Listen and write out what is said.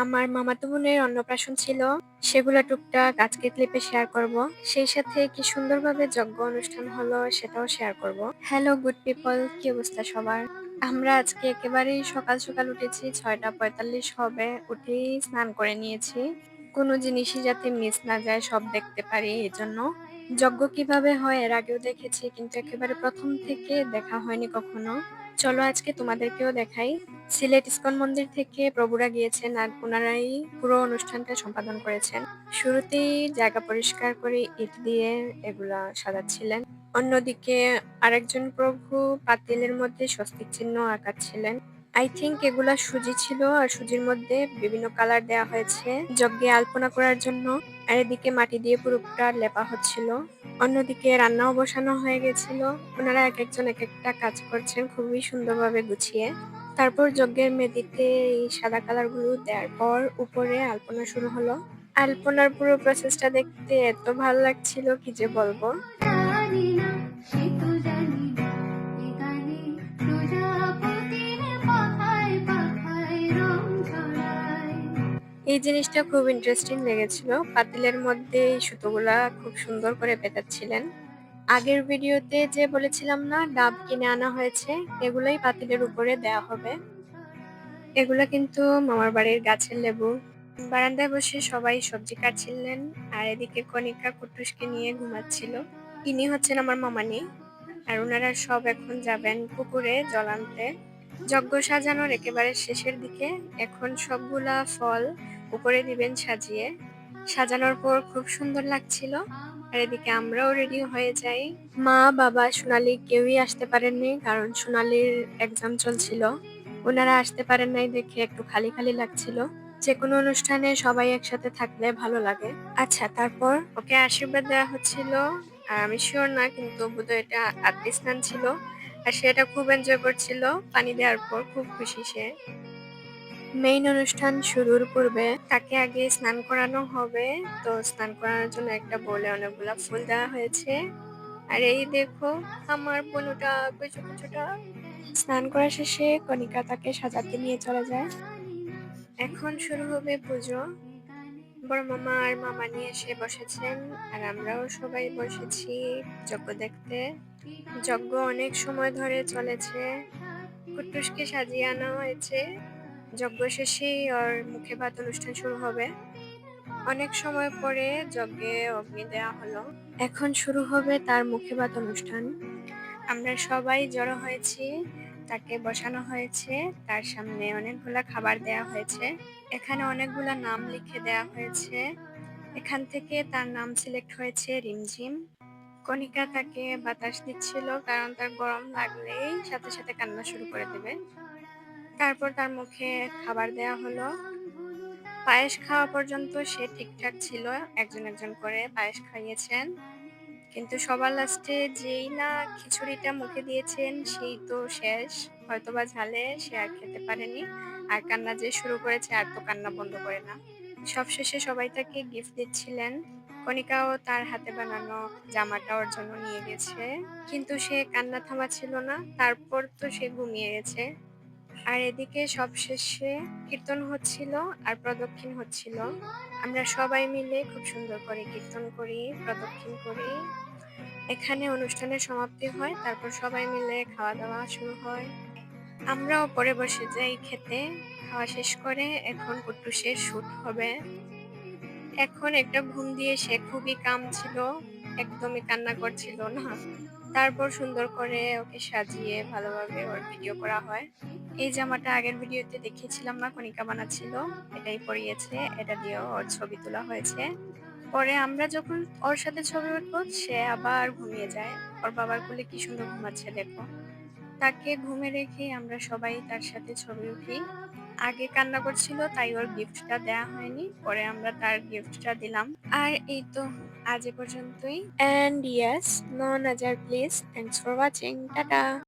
আমার মামাতো বোনের অন্নপ্রাশন ছিল। সেগুলো টুকটাক আজকে ক্লিপে শেয়ার করব। সেই সাথে কি সুন্দরভাবে যজ্ঞ অনুষ্ঠান হলো সেটাও শেয়ার করব। হ্যালো গুড পিপল, কি অবস্থা সবার? আমরা আজকে একেবারেই সকাল সকাল উঠেছি, 6:45 হবে। উঠেই স্নান করে নিয়েছি, কোনো জিনিসই যাতে মিস না যায় সব দেখতে পারি এই জন্য। যজ্ঞ কিভাবে হয় এর আগেও দেখেছি, কিন্তু একেবারে প্রথম থেকে দেখা হয়নি কখনো। চলো আজকে তোমাদেরকেও দেখাই। সিলেট ইস্কন মন্দির থেকে প্রভুরা গিয়েছেন আর ওনারাই পুরো অনুষ্ঠানটা সম্পাদন করেছেন। শুরুতেই জায়গা পরিষ্কার করে ইট দিয়ে এগুলা সাজাচ্ছিলেন। অন্যদিকে আরেকজন প্রভু পাতিলের মধ্যে স্বস্তিক চিহ্ন আঁকাচ্ছিলেন। আই থিংক এগুলা সুজি ছিল, আর সুজির মধ্যে বিভিন্ন কালার দেয়া হয়েছে যজ্ঞে আলপনা করার জন্য। আর এদিকে মাটি দিয়ে পুরোটা লেপা হচ্ছিল। অন্যদিকে রান্নাও বসানো হয়ে গেছিল। ওনারা এক একজন এক একটা কাজ করছেন খুবই সুন্দরভাবে গুছিয়ে। তারপর যজ্ঞের মেঝেতে এই সাদা কালার গুলো দেওয়ার পর উপরে আলপনা শুরু হলো। আলপনার পুরো প্রসেসটা দেখতে এত ভালো লাগছিল কি যে বলবো। এই জিনিসটা খুব ইন্টারেস্টিং লেগেছিল। পাতিলের মধ্যে এই সুতোগুলা খুব সুন্দর করে পেঁচাচ্ছিলেন। আগের ভিডিওতে যে বলেছিলাম না ডাব কিনে আনা হয়েছে, এগুলোই পাতিলের উপরে দেয়া হবে। এগুলা কিন্তু মামার বাড়ির গাছের লেবু। বারান্দায় বসে সবাই সবজি কাটছিলেন, আর এদিকে কণিকা কুটুসকে নিয়ে ঘুমাচ্ছিল। ইনি হচ্ছেন আমার মামানি, আর ওনারা সব এখন যাবেন পুকুরে জল আনতে। যজ্ঞ সাজানোর একেবারে শেষের দিকে। এখন সবগুলা ফল উপরে দিবেন সাজিয়ে। সাজানোর পর খুব সুন্দর লাগছিল। আর এদিকে আমরাও রেডি হয়ে যাই। মা, বাবা, সোনালি কেউই আসতে পারেননি, কারণ সোনালির এক্সাম চলছিল। ওনারা আসতে পারেন নাই দেখে একটু খালি খালি লাগছিল। যে কোনো অনুষ্ঠানে সবাই একসাথে থাকলে ভালো লাগে। আচ্ছা, তারপর ওকে আশীর্বাদ দেওয়া হচ্ছিল। আর আমি শিওর না, কিন্তু বোধহয় এটা আত্মীয় স্নান ছিল। আর সেটা খুব এনজয় করছিল। পানি দেওয়ার পর খুব খুশি সে। মেইন অনুষ্ঠান শুরুর পূর্বে তাকে আগে স্নান করানো হবে। তো স্নান করানোর জন্য একটা বোলে অনেকগুলা ফুল দেওয়া হয়েছে। আর এই দেখো আমার বোনুটা কুচু কুচুটা। স্নান করা শেষে কণিকা তাকে সাজাতে নিয়ে চলে যায়। এখন শুরু হবে পুজো। বড় মামা আর মামা নিয়ে এসে বসেছেন, আর আমরাও সবাই বসেছি যজ্ঞ দেখতে। যজ্ঞ অনেক সময় ধরে চলেছে। কুট্টুসকে সাজিয়ে আনা হয়েছে। যজ্ঞ শেষেই ওর মুখে ভাত অনুষ্ঠান শুরু হবে। অনেক সময় পরে যজ্ঞে অগ্নি দেওয়া হলো। এখন শুরু হবে তার মুখে ভাত অনুষ্ঠান। আমরা সবাই জড়ো হয়েছি, তাকে বসানো হয়েছে। তার সামনে অনেকগুলা খাবার দেয়া হয়েছে। এখানে অনেকগুলা নাম লিখে দেয়া হয়েছে। এখান থেকে তার নাম সিলেক্ট হয়েছে রিমঝিম। কণিকা তাকে বাতাস দিচ্ছিল, কারণ তার গরম লাগলেই সাথে সাথে কান্না শুরু করে দেবে। তারপর তার মুখে খাবার দেয়া হলো। পায়েস খাওয়া পর্যন্ত সে ঠিকঠাক ছিল, একজন একজন করে পায়েস খাইয়েছেন। কিন্তু সবার লাস্টে যেই না খিচুড়িটা মুখে দিয়েছেন সেই তো শেষ। হয়তোবা ঝালে সে আর খেতে পারেনি। আর কান্না যে শুরু করেছে, আর তো কান্না বন্ধ করে না। সবশেষে সবাই তাকে গিফট দিচ্ছিলেন। কণিকাও তার হাতে বানানো জামাটা ওর জন্য নিয়ে গেছে, কিন্তু সে কান্না থামাচ্ছিল না। তারপর তো সে ঘুমিয়ে গেছে। আর এদিকে সবশেষে কীর্তন হচ্ছিল আর প্রদক্ষিণ হচ্ছিল। আমরা সবাই মিলে খুব সুন্দর করে কীর্তন করি, প্রদক্ষিণ করি। এখানে অনুষ্ঠানের সমাপ্তি হয়, তারপর সবাই মিলে খাওয়া দাওয়া শুরু হয়। আমরাও পরে বসে যাই খেতে। খাওয়া শেষ করে এখন কুট্টুসের শুট হবে। এখন একটা ঘুম দিয়ে সে খুবই কাম ছিল, একদমই কান্না করছিল না। তারপর সুন্দর করে ওকে সাজিয়ে ভালোভাবে ওর ভিডিও করা হয়। এই জামাটা আগের ভিডিওতে দেখিয়েছিলাম না, কণিকা বানাচ্ছিল, এটাই পরিয়েছে। এটা দিয়েও ওর ছবি তোলা হয়েছে। পরে আমরা যখন ওর সাথে ছবি উঠবো, সে আবার ঘুমিয়ে যায়। ওর বাবার কোলে কি সুন্দর ঘুমাচ্ছে দেখো। তাকে ঘুমে রেখে আমরা সবাই তার সাথে ছবি উঠি। আগে কান্না করছিল, তাই ওর গিফটটা দেয়া হয়নি, পরে আমরা তার গিফটটা দিলাম। আর এই তো আজ এ পর্যন্তই। এন্ড ইয়েস, নো নাজার please, thanks for watching, tata.